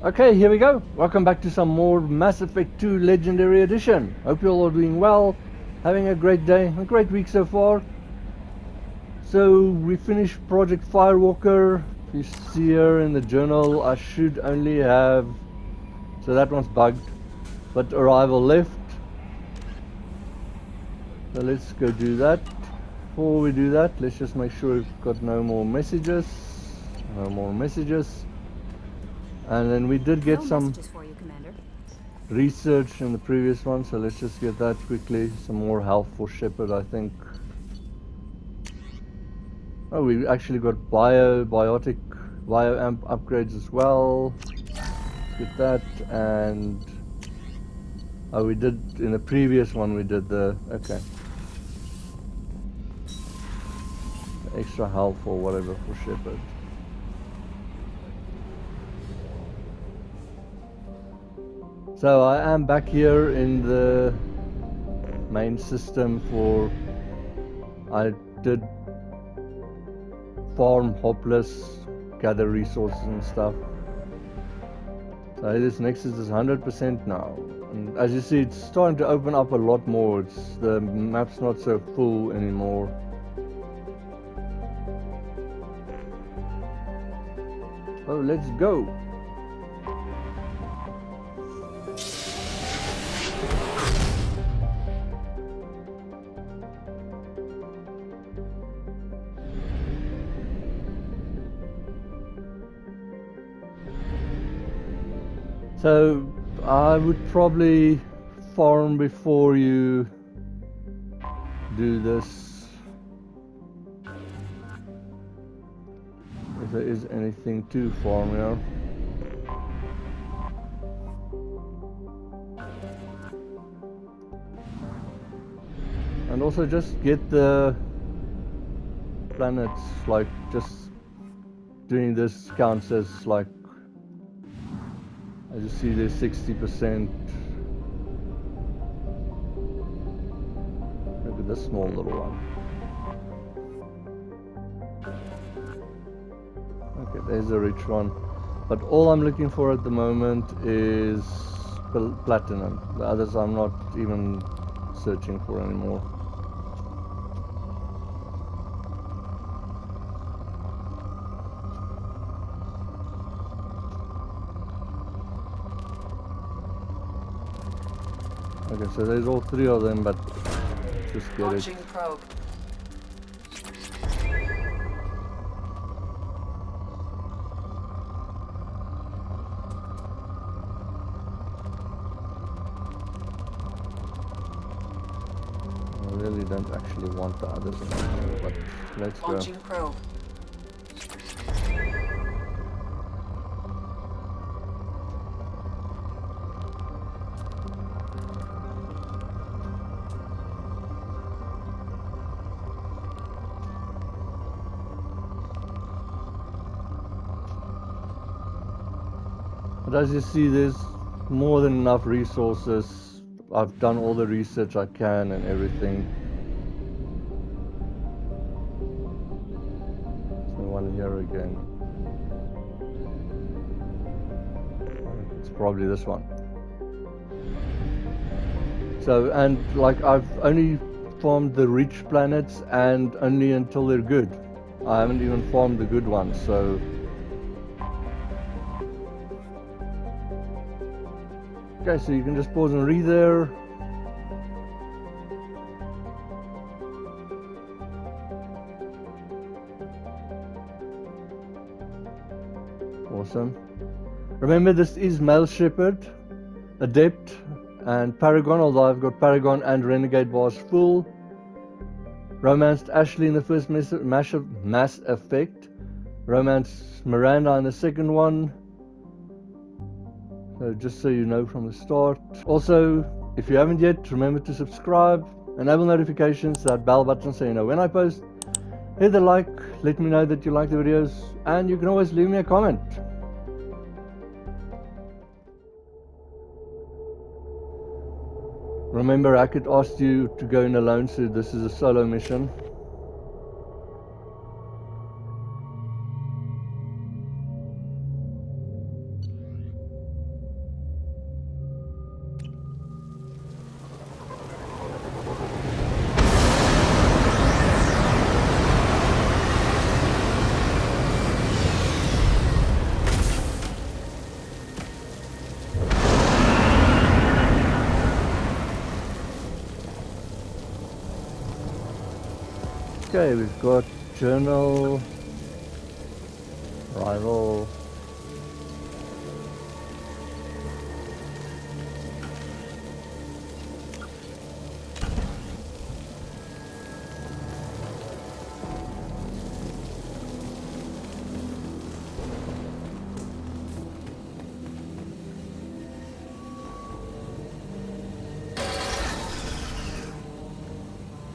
Okay, here we go. Welcome back to some more Mass Effect 2 Legendary Edition. Hope you all are doing well, having a great day, a great week so far. So we finished Project Firewalker. You see here in the journal, I should only have, so that one's bugged, but Arrival left. So let's go do that. Before we do that, let's just make sure we've got no more messages. No more messages. And then we did get some for you, Commander. research in the previous one, so let's just get that quickly. Some more health for Shepard, I think. Oh, we actually got bioamp upgrades as well. Let's get that. And oh, we did in the previous one, we did the okay, the extra health or whatever for Shepard. So I am back here in the main system for, I did farm hopeless, gather resources and stuff. So this Nexus is 100% now. And as you see, it's starting to open up a lot more. The map's not so full anymore. Oh, let's go. So I would probably farm before you do this, if there is anything to farm here. And also just get the planets, like just doing this counts as like, I just see there's 60%. Look at this small little one. Okay, there's a rich one. But all I'm looking for at the moment is platinum. The others I'm not even searching for anymore. Okay, so there's all three of them, but just get Launching it. probe. I really don't actually want the others anymore, but let's go. Launching probe. But as you see, there's more than enough resources. I've done all the research I can and everything. There's no one here again. It's probably this one. So, and like I've only farmed the rich planets and only until they're good. I haven't even farmed the good ones, so. Okay, so you can just pause and read there. Awesome. Remember, this is male Shepard, Adept, and Paragon, although I've got Paragon and Renegade bars full. Romanced Ashley in the first Mass Effect. Romanced Miranda in the second one. So just so you know from the start. Also, if you haven't yet, remember to subscribe, enable notifications, that bell button so you know when I post. Hit the like, let me know that you like the videos, and you can always leave me a comment. Remember, Hackett asked you to go in alone, so this is a solo mission. Okay, we've got journal, rival.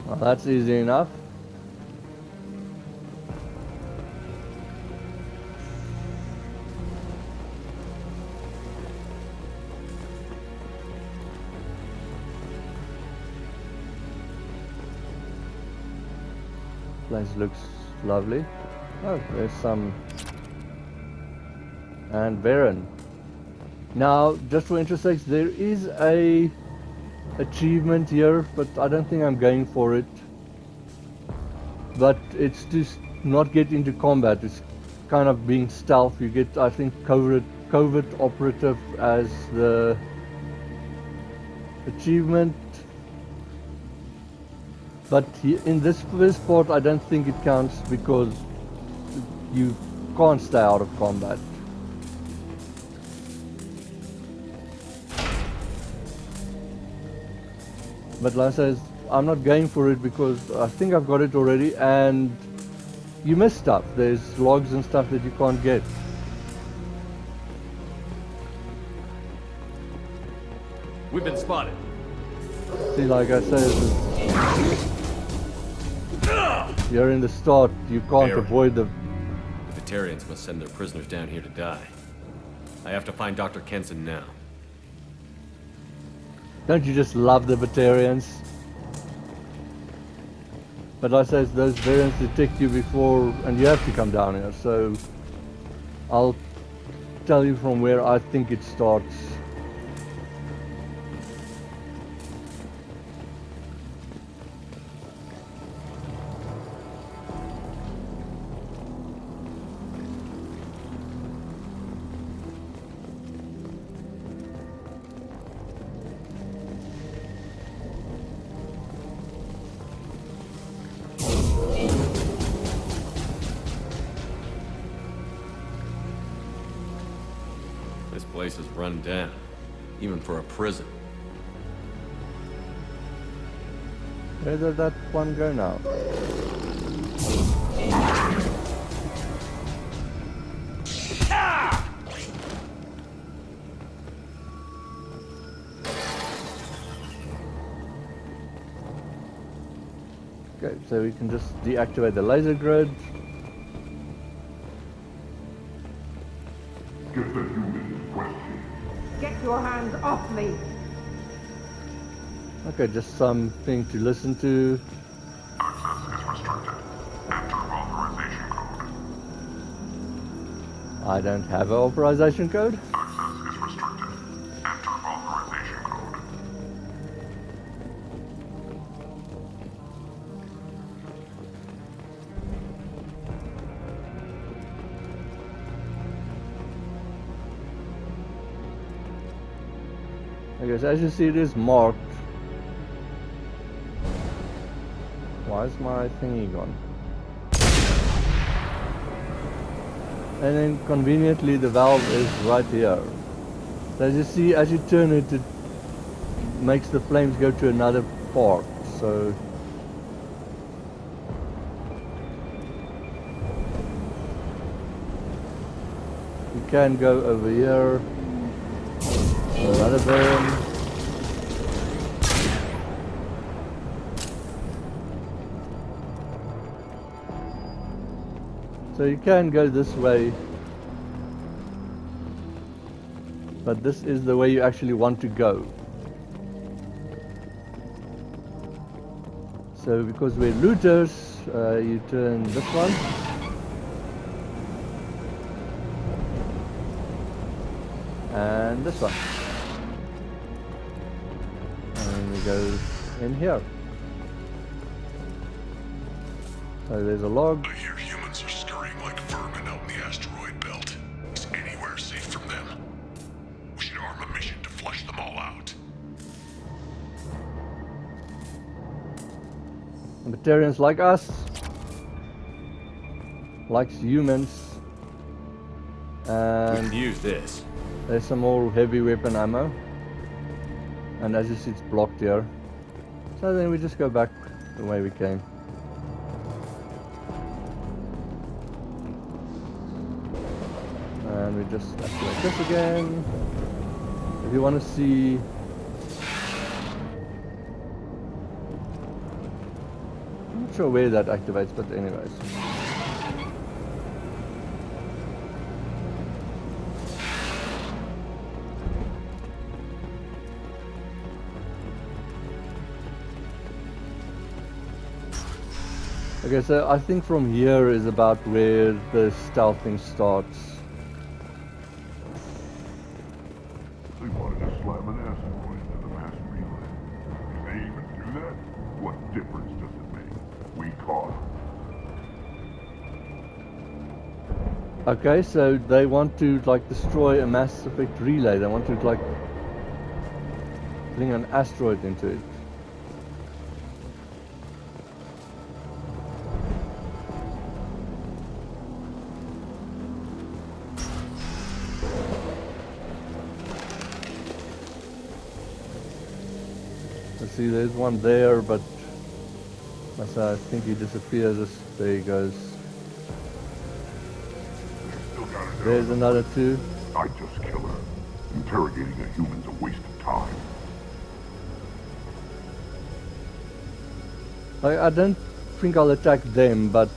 Well, that's easy enough. Place looks lovely. Oh, there's some. And Baron. Now, just for interest sakes, there is a achievement here, but I don't think I'm going for it. But it's just not get into combat. It's kind of being stealth. You get, I think, covert operative as the achievement. But in this first part, I don't think it counts because you can't stay out of combat. But like I said, I'm not going for it because I think I've got it already, and you miss stuff. There's logs and stuff that you can't get. We've been spotted. See, like I said, you're in the start. You can't avoid them. The Batarians must send their prisoners down here to die. I have to find Dr.Kenson now. Don't you just love the Batarians? But like I said, those variants detect you before, and you have to come down here. So I'll tell you from where I think it starts. This place is run down, even for a prison. Where did that one go now? Okay, so we can just deactivate the laser grid. Get your hands off me! Okay, just something to listen to. Access is restricted. Enter authorization code. I don't have an authorization code. Access is restricted. Enter authorization code. Okay, so as you see, it is marked. Why is my thingy gone? And then conveniently the valve is right here. So as you see, as you turn it, it makes the flames go to another part. So you can go over here. Another burn. So you can go this way, but this is the way you actually want to go. So because we're looters, you turn this one. And this one. And we go in here. So there's a log. I hear humans are scurrying like vermin out in the asteroid belt. Is anywhere safe from them? We should arm a mission to flush them all out. Batarians like us likes humans. We And can use this. there's some more heavy weapon ammo. And as you see, it's blocked here. So then we just go back the way we came. And we just activate this again. If you want to see... I'm not sure where that activates, but anyways. Okay, so I think from here is about where the stealthing starts. They wanted to slam an asteroid into the mass relay. If they even do that, what difference does it make? We caught them. Okay, so they want to like destroy a Mass Effect relay. They want to like fling an asteroid into it. Let's see, there's one there, but I think he disappears. There he goes. Still got it. There's another two. I'd just kill her. Interrogating a human's a waste of time. I don't think I'll attack them, but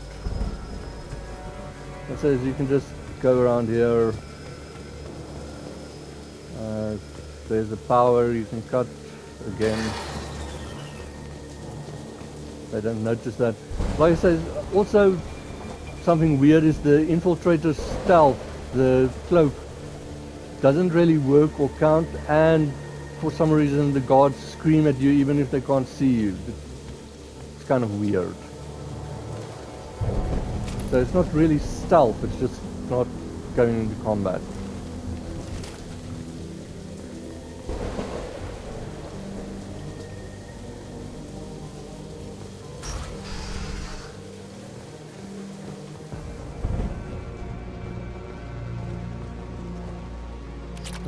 it says you can just go around here. There's the power you can cut again. They don't notice that. Like I said, also something weird is the infiltrator stealth, the cloak, doesn't really work or count, and for some reason the guards scream at you even if they can't see you. It's kind of weird. So it's not really stealth, it's just not going into combat.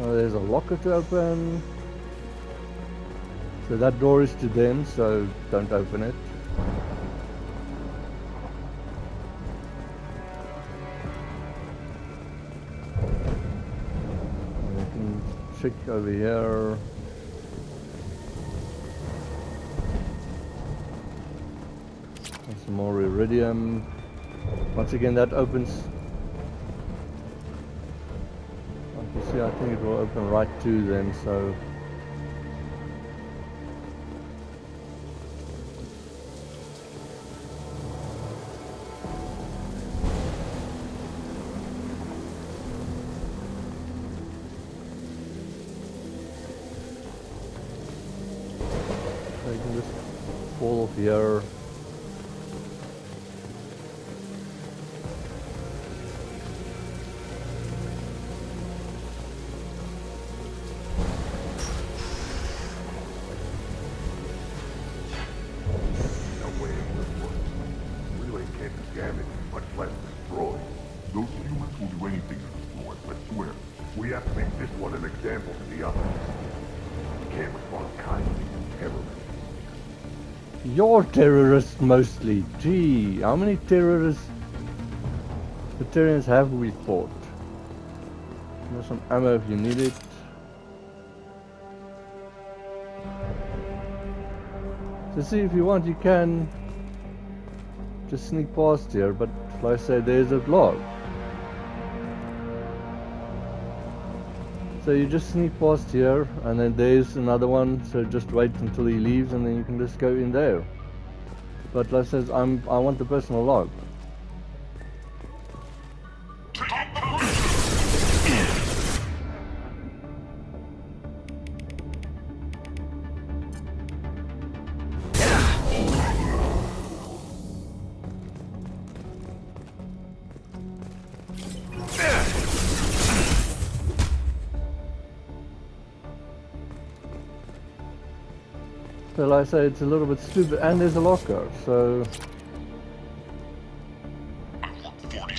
Oh, there's a locker to open. So that door is to them, so don't open it. We can check over here. And some more iridium. Once again, that opens. You see, I think it will open right to them, so... So you can just fall off here. You're terrorists mostly. Gee, how many terrorists battalions have we fought? There's some ammo if you need it. So see, if you want, you can just sneak past here, but like I said, there's a log. So you just sneak past here, and then there's another one, so just wait until he leaves and then you can just go in there. But like I said, I want the personal log. So like I say, it's a little bit stupid, and there's a locker, so... I want 40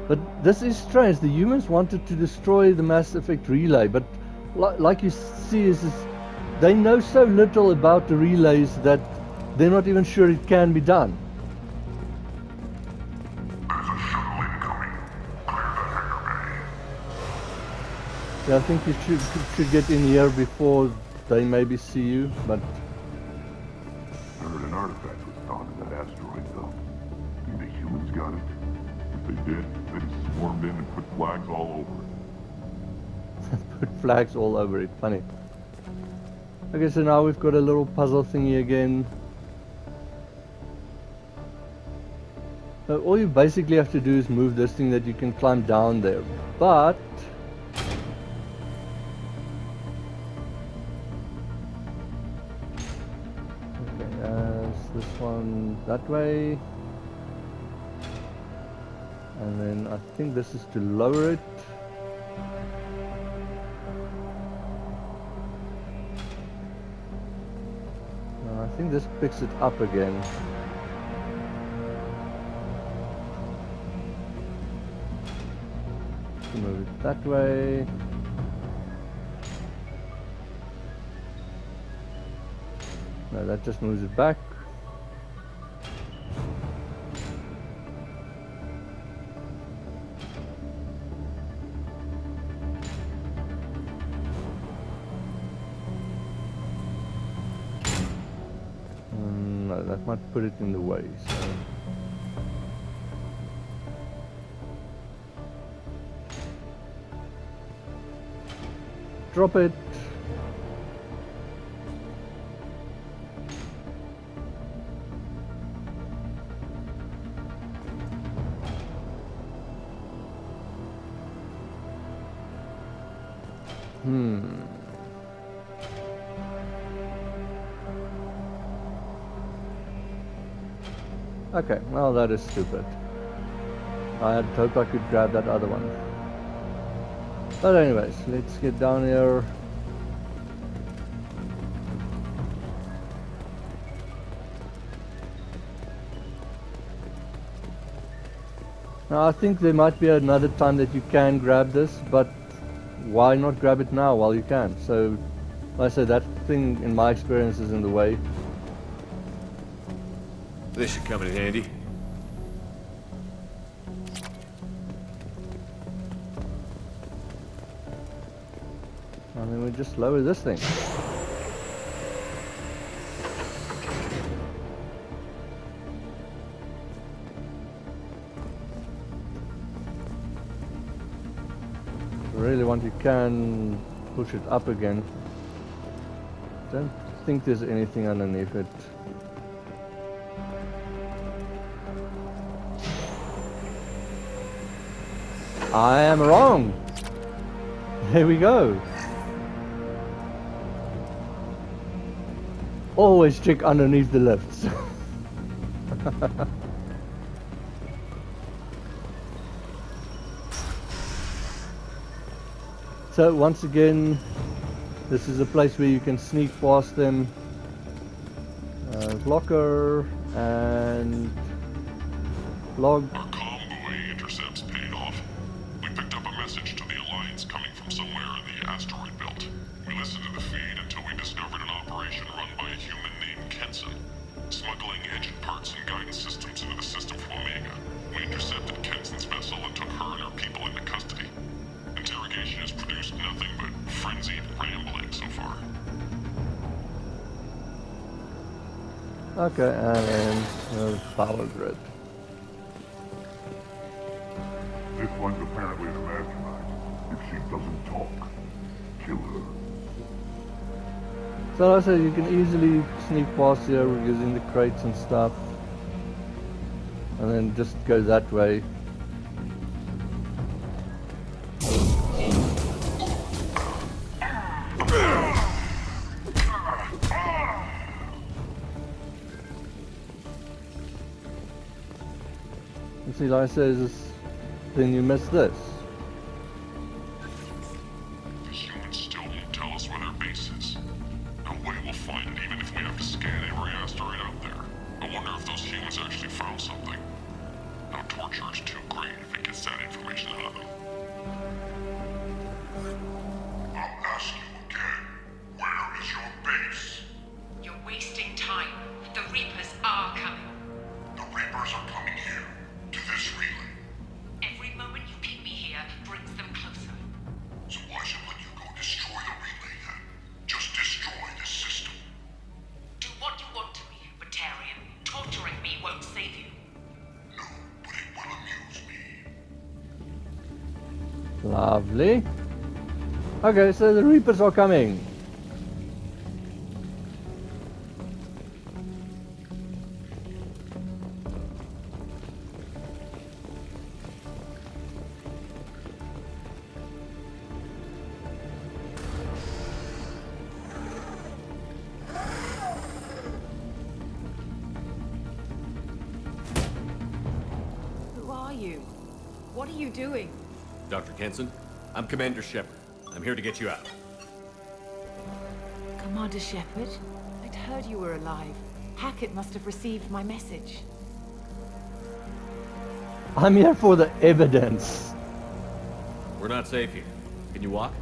But this is strange. The humans wanted to destroy the Mass Effect relay, but like you see, is they know so little about the relays that they're not even sure it can be done. There's a shuttle incoming. Clear the hangar bay. Yeah, I think you should get in here before they maybe see you, but I heard an artifact was found in that asteroid belt. Think the humans got it? If they did, they'd swarmed in and put flags all over it. put flags all over it. Funny. Okay, so now we've got a little puzzle thingy again. So all you basically have to do is move this thing that you can climb down there. But okay, this one that way. And then I think this is to lower it. I think this picks it up again. Move it that way. No, that just moves it back. No, that might put it in the way. So. Drop it. Okay, well that is stupid. I had hoped I could grab that other one. But anyways, let's get down here. Now I think there might be another time that you can grab this, but why not grab it now while you can? So, like I said, that thing in my experience is in the way. This should come in handy. And then we just lower this thing. If you really want, you can push it up again. Don't think there's anything underneath it. I am wrong. There we go. Always check underneath the lifts. So once again, this is a place where you can sneak past them. Blocker and log. Our convoy intercepts paid off. We picked up a message to the Alliance coming from somewhere in the asteroid belt. We listened to the feed until we discovered an operation run by a human named Kenson, smuggling engine parts and guidance systems into the system from Omega. We intercepted Kenson's vessel and took her and her people into custody. Interrogation has produced nothing but frenzied rambling so far. Okay, and then power grid. This one's apparently the mastermind. If she doesn't talk, kill her. So like I said, you can easily sneak past here using the crates and stuff. And then just go that way. And see, like I said, then you miss this. The humans still won't tell us where their base is. No way we'll find it even if we have to scan every asteroid out there. I wonder if those humans actually found something. No torch temperature is too great if it gets that information out of them. I'll ask you again, where is your base? You're wasting time. The Reapers are coming. The Reapers are coming here, to this relay. Every moment you keep me here brings them closer. So why should let you go destroy the relay then? Just destroy the system. Do what you want to me, Batarian. Torturing me won't save you. No, but it will amuse me. Lovely. Okay, so the Reapers are coming. Who are you? What are you doing? Dr. Kenson, I'm Commander Shepard. I'm here to get you out. Commander Shepard? I'd heard you were alive. Hackett must have received my message. I'm here for the evidence. We're not safe here. Can you walk?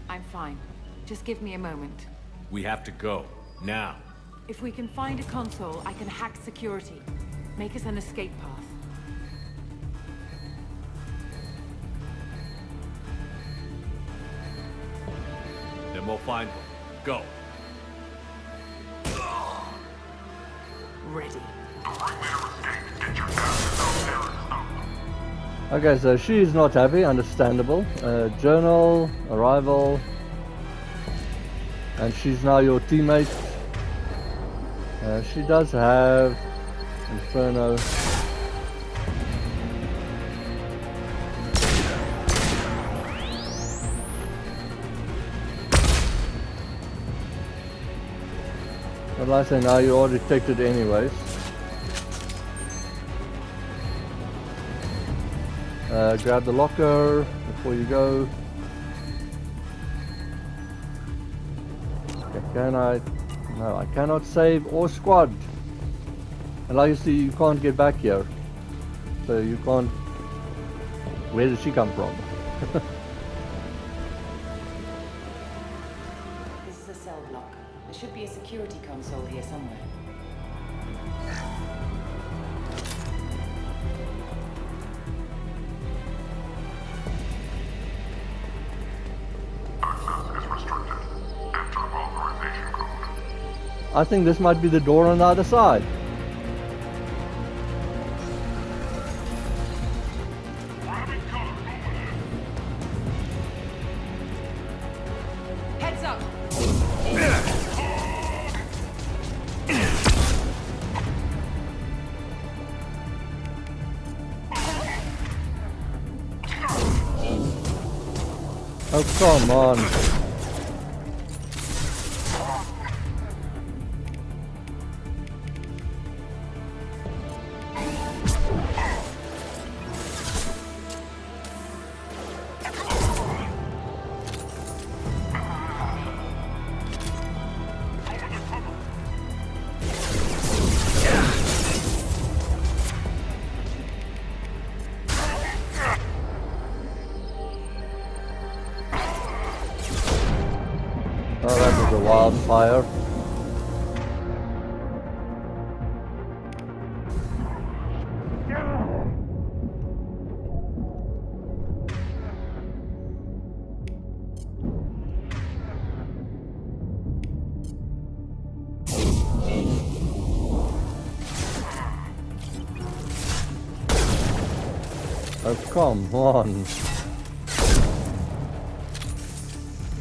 I'm fine. Just give me a moment. We have to go. Now. If we can find a console, I can hack security. Make us an escape path. Then we'll find one. Go. Ready. Okay, so she is not happy, understandable. Journal, arrival, and she's now your teammate. She does have Inferno. But like I say, now you are detected anyways. Grab the locker before you go. Okay, can I? No, I cannot save or squad. And like you see, you can't get back here. So you can't... Where did she come from? This is a cell block. There should be a security console here somewhere. Access is restricted. Enter authorization code. I think this might be the door on the other side. Heads up! Oh, come on. Oh, that was a wildfire. Oh, come on.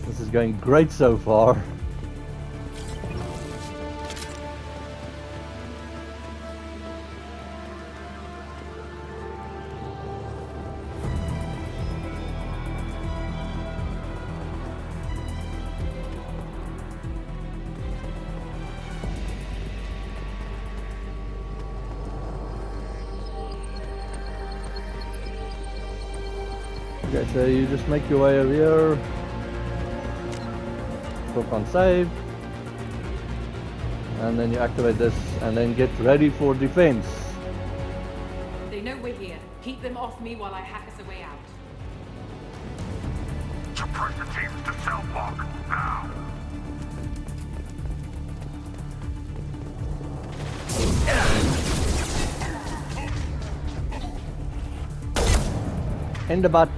This is going great so far. Okay, so you just make your way over here. Click on save. and then you activate this, and then get ready for defense. They know we're here. Keep them off me while I hack us a way out. Suppress the teams to cell block, now! In the butt.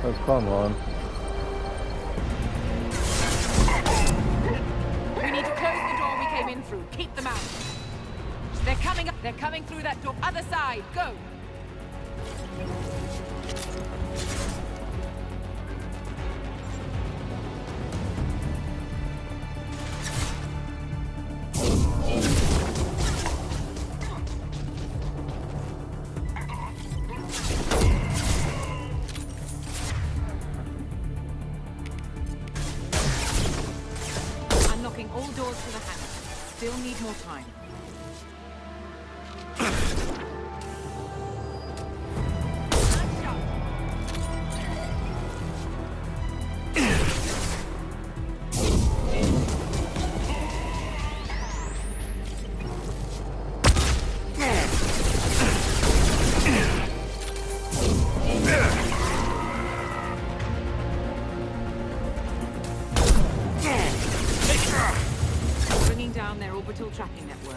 Oh, come on. We need to close the door we came in through. Keep them out. They're coming up. They're coming through that door. Other side. Go. Unlocking all doors to the hangar. Still need more time. Bringing down their orbital tracking network.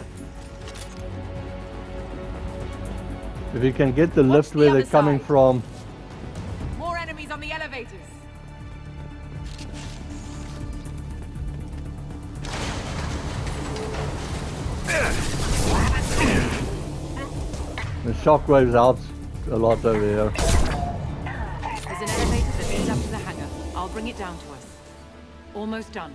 If you can get the Watch lift the where they're other coming side. from. More enemies on the elevators. The shockwaves helps a lot over here. There's an elevator that leads up to the hangar. I'll bring it down to us. Almost done.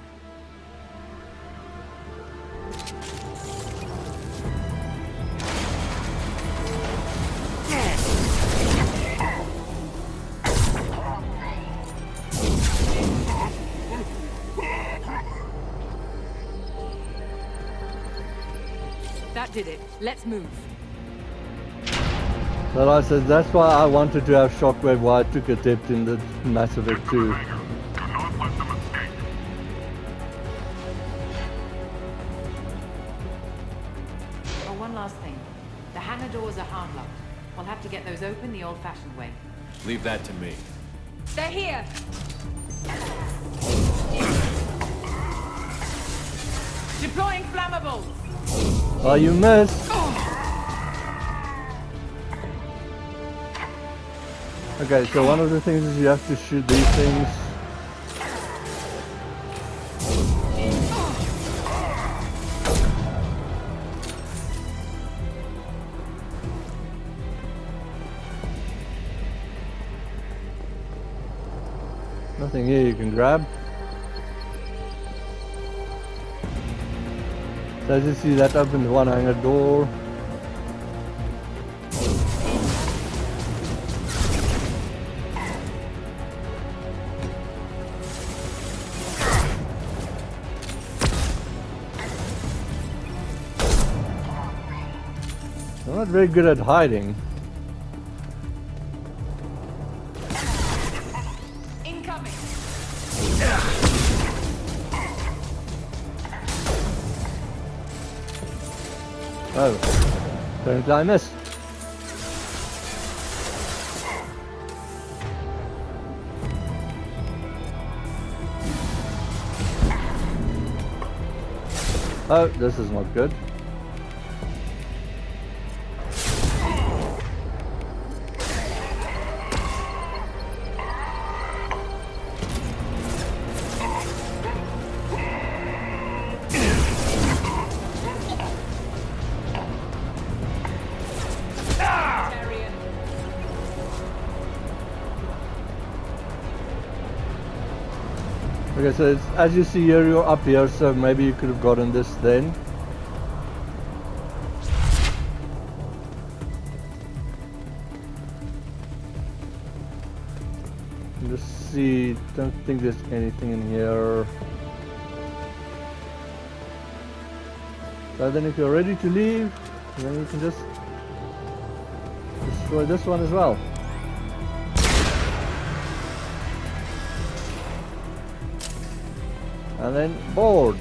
That did it. Let's move. But I said that's why I wanted to have shockwave, why I took Adept in the Mass Effect 2. Do not let them escape. Oh, one last thing. The hangar doors are hard locked. We'll have to get those open the old-fashioned way. Leave that to me. They're here! Deploying flammables! Oh, you missed! Okay, so one of the things is you have to shoot these things. Nothing here you can grab. So as you see, that opens one hangar door. I'm not very good at hiding. Incoming! Oh, apparently I missed. Oh, this is not good. Okay, so it's, as you see here, you're up here, so maybe you could have gotten this then. see. Don't think there's anything in here. So then if you're ready to leave, then you can just destroy this one as well. And then board.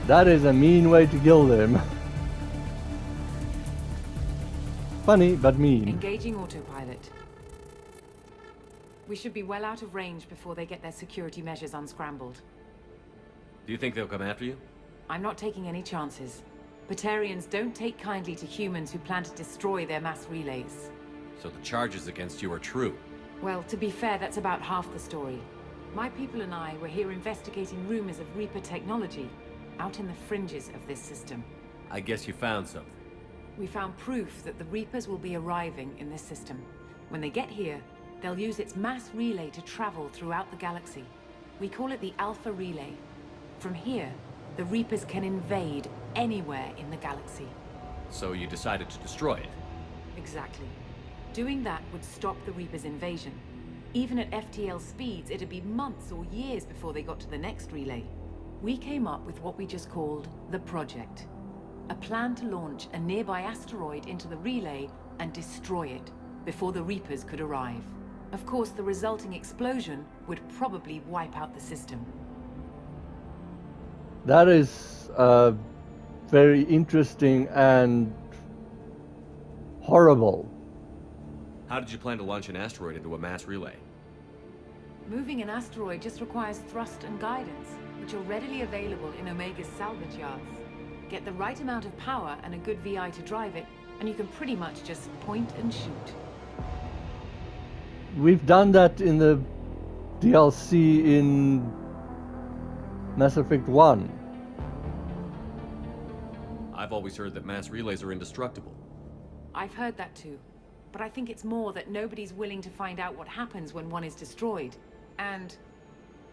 That is a mean way to kill them. Funny, but mean. Engaging autopilot. We should be well out of range before they get their security measures unscrambled. Do you think they'll come after you? I'm not taking any chances. Batarians don't take kindly to humans who plan to destroy their mass relays. So the charges against you are true. Well, to be fair, that's about half the story. My people and I were here investigating rumors of Reaper technology, out in the fringes of this system. I guess you found something. We found proof that the Reapers will be arriving in this system. When they get here, they'll use its mass relay to travel throughout the galaxy. We call it the Alpha Relay. From here, the Reapers can invade anywhere in the galaxy. So you decided to destroy it? Exactly. Doing that would stop the Reapers' invasion. Even at FTL speeds, it'd be months or years before they got to the next relay. We came up with what we just called the Project. A plan to launch a nearby asteroid into the relay and destroy it before the Reapers could arrive. Of course, the resulting explosion would probably wipe out the system. That is very interesting and horrible. How did you plan to launch an asteroid into a mass relay? Moving an asteroid just requires thrust and guidance, which are readily available in Omega's salvage yards. Get the right amount of power and a good VI to drive it, and you can pretty much just point and shoot. We've done that in the DLC in Mass Effect 1. I've always heard that mass relays are indestructible. I've heard that too, but I think it's more that nobody's willing to find out what happens when one is destroyed. And,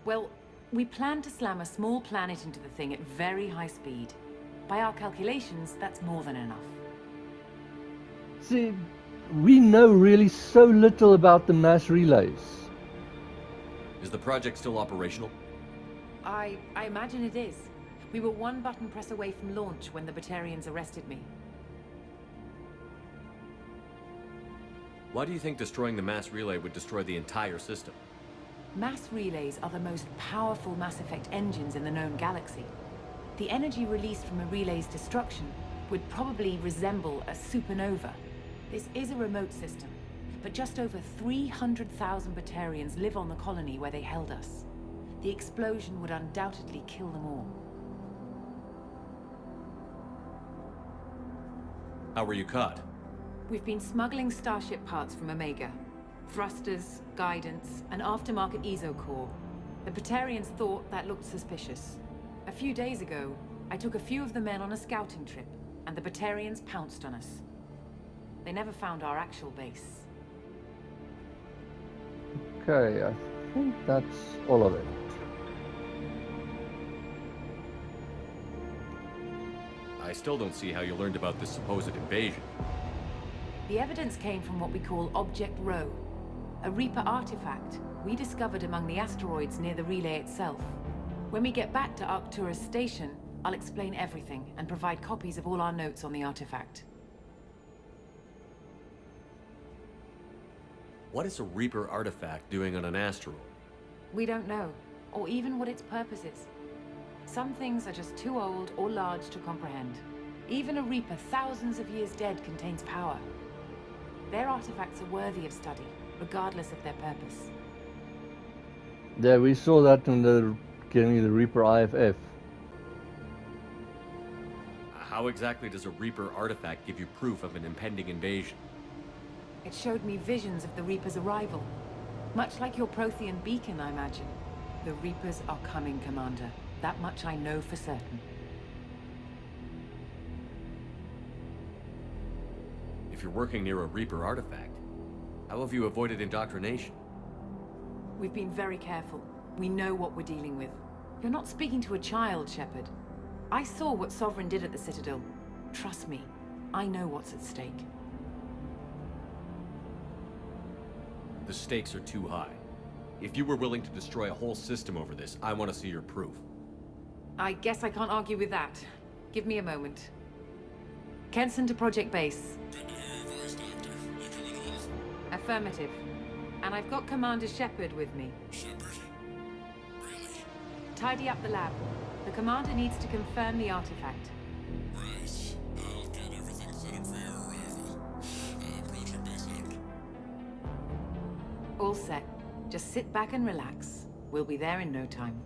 well, we plan to slam a small planet into the thing at very high speed. By our calculations, that's more than enough. See, we know really so little about the mass relays. Is the project still operational? I imagine it is. We were one button press away from launch when the Batarians arrested me. Why do you think destroying the mass relay would destroy the entire system? Mass relays are the most powerful Mass Effect engines in the known galaxy. The energy released from a relay's destruction would probably resemble a supernova. This is a remote system, but just over 300,000 Batarians live on the colony where they held us. The explosion would undoubtedly kill them all. How were you caught? We've been smuggling Starship parts from Omega. Thrusters, guidance, and aftermarket ESO core. The Batarians thought that looked suspicious. A few days ago, I took a few of the men on a scouting trip, and the Batarians pounced on us. They never found our actual base. Okay, I think that's all of it. I still don't see how you learned about this supposed invasion. The evidence came from what we call Object Rho, a Reaper artifact we discovered among the asteroids near the relay itself. When we get back to Arcturus Station, I'll explain everything and provide copies of all our notes on the artifact. What is a Reaper artifact doing on an asteroid? We don't know, or even what its purpose is. Some things are just too old or large to comprehend. Even a Reaper thousands of years dead contains power. Their artifacts are worthy of study, regardless of their purpose. Yeah, we saw that in the beginning of the Reaper IFF. How exactly does a Reaper artifact give you proof of an impending invasion? It showed me visions of the Reaper's arrival. Much like your Prothean beacon, I imagine. The Reapers are coming, Commander. That much I know for certain. you're working near a Reaper artifact, how have you avoided indoctrination? We've been very careful. We know what we're dealing with. You're not speaking to a child, Shepard. I saw what Sovereign did at the Citadel. Trust me, I know what's at stake. The stakes are too high. If you were willing to destroy a whole system over this, I want to see your proof. I guess I can't argue with that. Give me a moment. Kenson to Project Base. Good to hear your voice, Doctor. You coming home? Affirmative. And I've got Commander Shepard with me. Shepard? Really? Tidy up the lab. The Commander needs to confirm the artifact. Right. I'll get everything set up for your arrival. Project Base out. All set. Just sit back and relax. We'll be there in no time.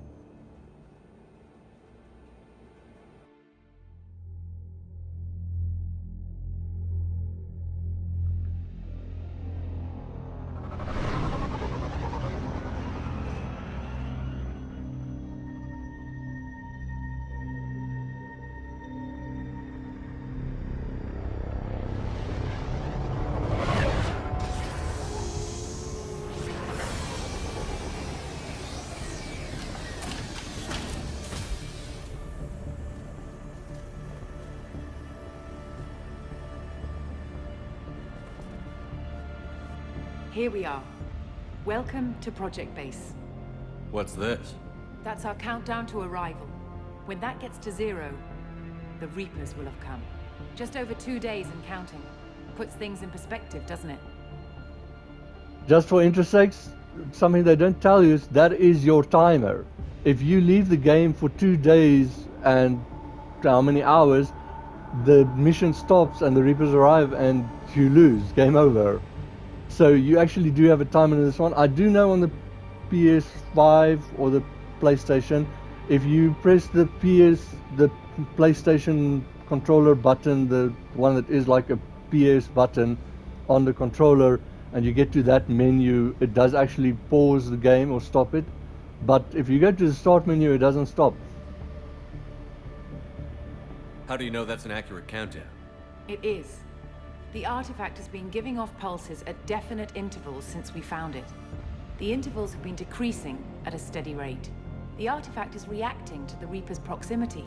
Here we are. Welcome to Project Base. What's this? That's our countdown to arrival. When that gets to 0, the Reapers will have come. Just over 2 days and counting. Puts things in perspective, doesn't it? Just for interest sakes, something they don't tell you is that is your timer. If you leave the game for 2 days and how many hours, the mission stops and the Reapers arrive and you lose. Game over. So you actually do have a timer in this one. I do know on the PS5 or the PlayStation, if you press the PlayStation controller button, the one that is like a PS button on the controller, and you get to that menu, it does actually pause the game or stop it. But if you go to the start menu, it doesn't stop. How do you know that's an accurate countdown? It is. The artifact has been giving off pulses at definite intervals since we found it. The intervals have been decreasing at a steady rate. The artifact is reacting to the Reaper's proximity.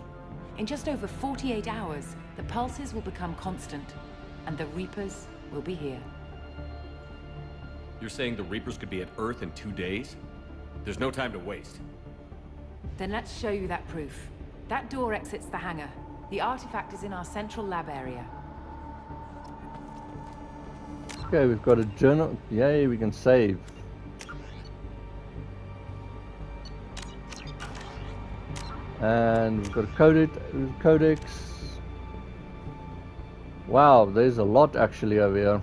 In just over 48 hours, the pulses will become constant, and the Reapers will be here. You're saying the Reapers could be at Earth in 2 days? There's no time to waste. Then let's show you that proof. That door exits the hangar. The artifact is in our central lab area. Okay, we've got a journal. Yay, we can save. And we've got a codex. Wow, there's a lot actually over here.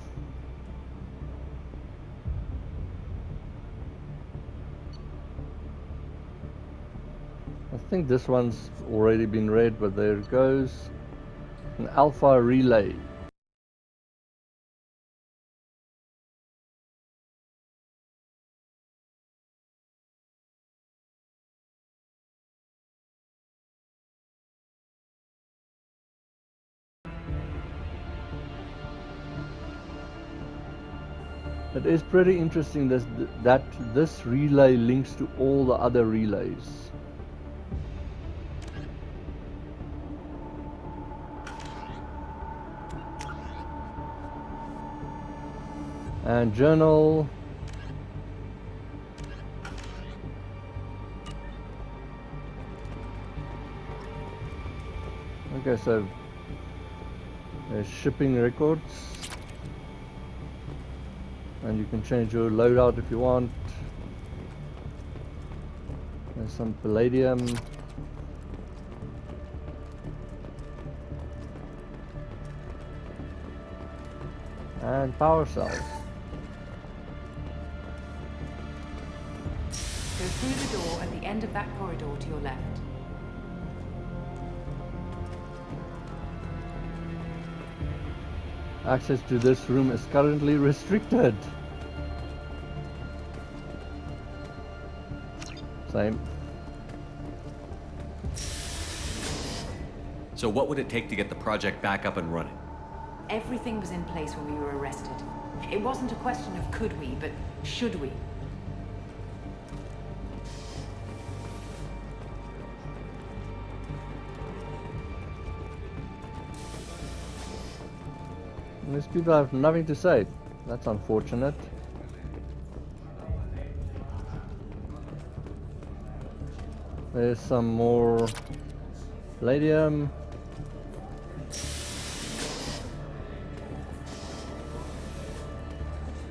I think this one's already been read, but there it goes. An alpha relay. It is pretty interesting that this relay links to all the other relays. And journal. Okay, so there's shipping records. And you can change your loadout if you want. There's some palladium. And power cells. Go through the door at the end of that corridor to your left. Access to this room is currently restricted. Same. So what would it take to get the project back up and running? Everything was in place when we were arrested. It wasn't a question of could we, but should we? These people have nothing to say. That's unfortunate. There's some more palladium.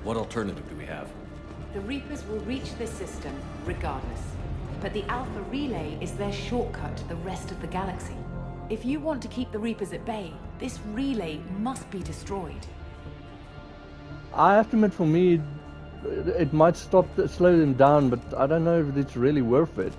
What alternative do we have? The Reapers will reach this system regardless. But the Alpha Relay is their shortcut to the rest of the galaxy. If you want to keep the Reapers at bay, this relay must be destroyed. I have to admit, for me, it might slow them down, but I don't know if it's really worth it.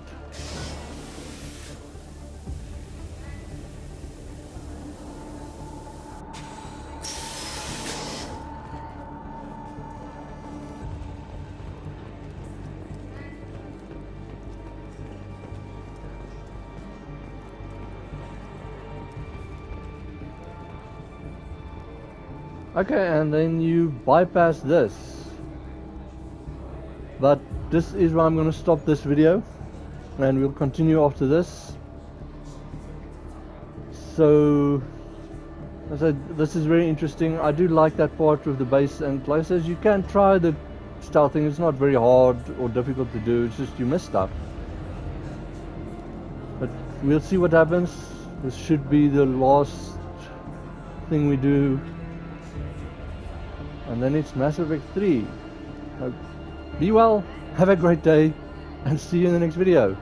Okay, and then you bypass this. But this is where I'm going to stop this video, and we'll continue after this. So, as I said, this is very interesting. I do like that part with the base, and like I said, you can try the stealthing. It's not very hard or difficult to do, it's just you miss stuff. But we'll see what happens. This should be the last thing we do. And then it's Mass Effect 3. So be well, have a great day, and see you in the next video.